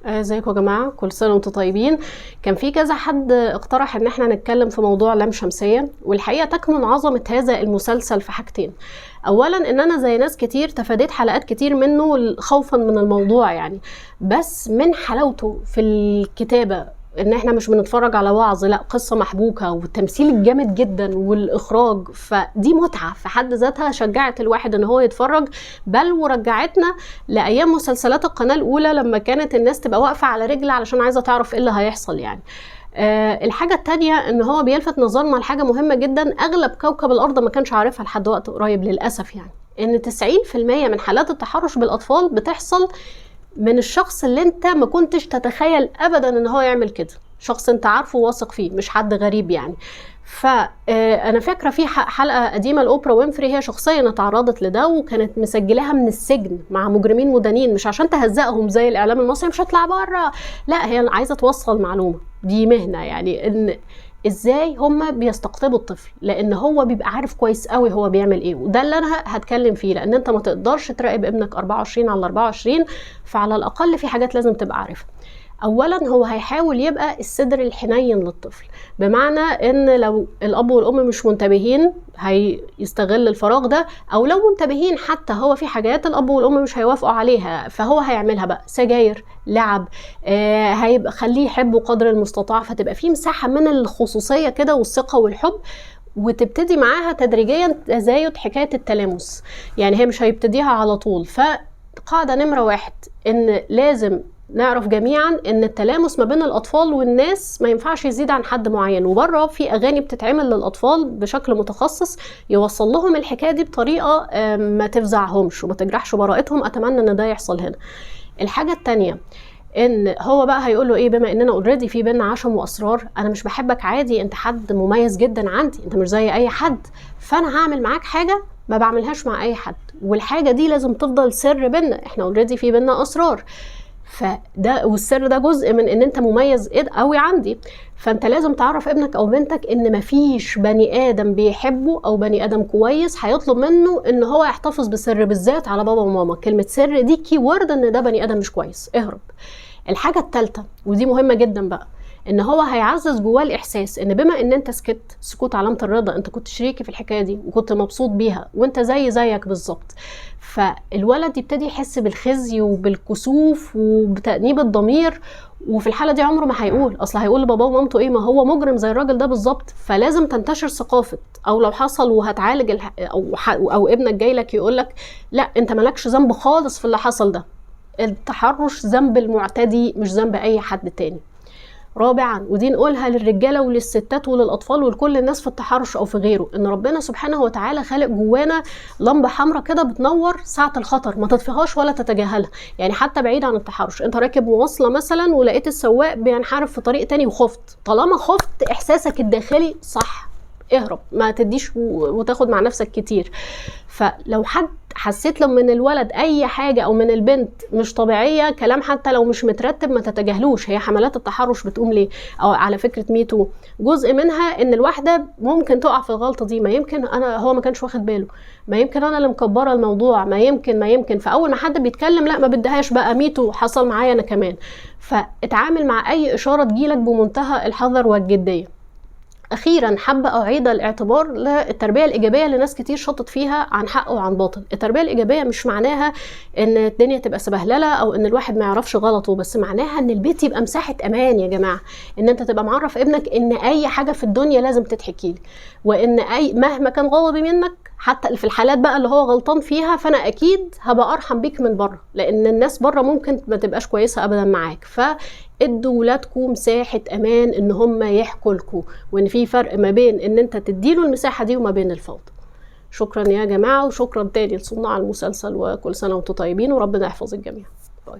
ازيكم يا جماعه، كل سنه وانتم طيبين. كان في كذا حد اقترح ان احنا نتكلم في موضوع لام شمسيه، والحقيقه تكمن عظمه هذا المسلسل في حاجتين. اولا ان انا زي ناس كتير تفاديت حلقات كتير منه خوفا من الموضوع يعني، بس من حلاوته في الكتابه ان احنا مش بنتفرج على وعظ، لا قصه محبوكه والتمثيل الجامد جدا والاخراج، فدي متعه في حد ذاتها شجعت الواحد ان هو يتفرج، بل ورجعتنا لايام مسلسلات القناه الاولى لما كانت الناس تبقى واقفه على رجل علشان عايزه تعرف ايه اللي هيحصل يعني. الحاجة التانية ان هو بيلفت نظرنا لحاجة مهمة جدا اغلب كوكب الارض ما كانش عارفها لحد وقت قريب للأسف، يعني ان 90% من حالات التحرش بالاطفال بتحصل من الشخص اللي انت ما كنتش تتخيل ابدا ان هو يعمل كده، شخص انت عارفه واثق فيه، مش حد غريب يعني. فانا فاكره في حلقه قديمه لاوبرا وينفري هي شخصيا اتعرضت لده وكانت مسجلاها من السجن مع مجرمين مدانين، مش عشان تهزقهم زي الاعلام المصري مش هطلع بره، لا هي عايزه توصل معلومه، دي مهنه يعني، ان ازاي هما بيستقطبوا الطفل، لان هو بيبقى عارف كويس قوي هو بيعمل ايه، وده اللي انا هتكلم فيه، لان انت ما تقدرش تراقب ابنك 24 على 24، فعلى الاقل في حاجات لازم تبقى عارفها. اولا هو هيحاول يبقى الصدر الحنين للطفل، بمعنى ان لو الاب والام مش منتبهين هيستغل الفراغ ده، او لو منتبهين حتى هو في حاجات الاب والام مش هيوافقوا عليها فهو هيعملها بقى، سجاير، لعب، هيبقى خليه يحبه قدر المستطاع، فتبقى في مساحه من الخصوصيه كده والثقه والحب، وتبتدي معاها تدريجيا تزايد حكايه التلامس، يعني هي مش هيبتديها على طول. فقاعده نمره 1 ان لازم نعرف جميعا ان التلامس ما بين الاطفال والناس ما ينفعش يزيد عن حد معين، وبره في اغاني بتتعمل للاطفال بشكل متخصص يوصل لهم الحكايه دي بطريقه ما تفزعهمش وما تجرحش براءتهم، اتمنى ان ده يحصل هنا. الحاجه الثانيه ان هو بقى هيقول له ايه، بما اننا اوريدي في بينا عشم واسرار، انا مش بحبك عادي، انت حد مميز جدا عندي، انت مش زي اي حد، فانا هعمل معاك حاجه ما بعملهاش مع اي حد، والحاجه دي لازم تفضل سر بينا، احنا اوريدي في بينا اسرار، فده والسر ده جزء من ان انت مميز قوي عندي، فانت لازم تعرف ابنك او بنتك ان مفيش بني ادم بيحبه او بني ادم كويس هيطلب منه ان هو يحتفظ بسر، بالذات على بابا وماما، كلمه سر دي كي وورد ان ده بني ادم مش كويس، اهرب. الحاجه الثالثه ودي مهمه جدا بقى، ان هو هيعزز جواه الاحساس ان بما ان انت سكت، سكوت علامه الرضا، انت كنت شريكي في الحكايه دي وكنت مبسوط بيها وانت زيك بالظبط، فالولد يبتدي يحس بالخزي وبالكسوف وبتأنيب الضمير، وفي الحاله دي عمره ما هيقول، اصل هيقول لباباه ومامته ايه، ما هو مجرم زي الراجل ده بالظبط، فلازم تنتشر ثقافه، او لو حصل وهتعالج او ابنك جاي لك يقول لك لا انت مالكش ذنب خالص في اللي حصل ده، التحرش ذنب المعتدي مش ذنب اي حد تاني. رابعا ودي نقولها للرجاله وللستات وللاطفال ولكل الناس في التحرش او في غيره، ان ربنا سبحانه وتعالى خالق جوانا لمبه حمراء كده بتنور ساعه الخطر، ما تطفيهاش ولا تتجاهلها، يعني حتى بعيد عن التحرش، انت راكب مواصله مثلا ولقيت السواق بينحرف في طريق تاني وخفت، طالما خفت احساسك الداخلي صح، اهرب، ما تديش وتاخد مع نفسك كتير. فلو حد حسيت لو من الولد اي حاجه او من البنت مش طبيعيه، كلام حتى لو مش مترتب ما تتجاهلوش، هي حملات التحرش بتقوم ليه، او على فكره ميتو جزء منها ان الواحده ممكن تقع في الغلطه دي، ما يمكن هو ما كانش واخد باله، ما يمكن انا اللي مكبره الموضوع، ما يمكن فاول ما حد بيتكلم لا ما بدهاش بقى ميتو حصل معايا انا كمان، فاتعامل مع اي اشاره تجيلك بمنتهى الحذر والجديه. اخيرا حابه اعيد الاعتبار للتربيه الايجابيه اللي ناس كتير شطت فيها عن حق وعن باطل. التربيه الايجابيه مش معناها ان الدنيا تبقى سبهلله او ان الواحد ما يعرفش غلطه، بس معناها ان البيت يبقى مساحه امان يا جماعه، ان انت تبقى معرف ابنك ان اي حاجه في الدنيا لازم تتحكي لي، وان مهما كان غضبي منك حتى في الحالات بقى اللي هو غلطان فيها، فانا اكيد هبقى ارحم بيك من بره، لان الناس بره ممكن ما تبقاش كويسه ابدا معاك، ادوا ولادكم مساحه امان ان هم يحكوا لكم، وان في فرق ما بين ان انت تديله المساحه دي وما بين الفوضى. شكرا يا جماعه، وشكرا تاني لصناع المسلسل، وكل سنه وانتم طيبين وربنا يحفظ الجميع. باي.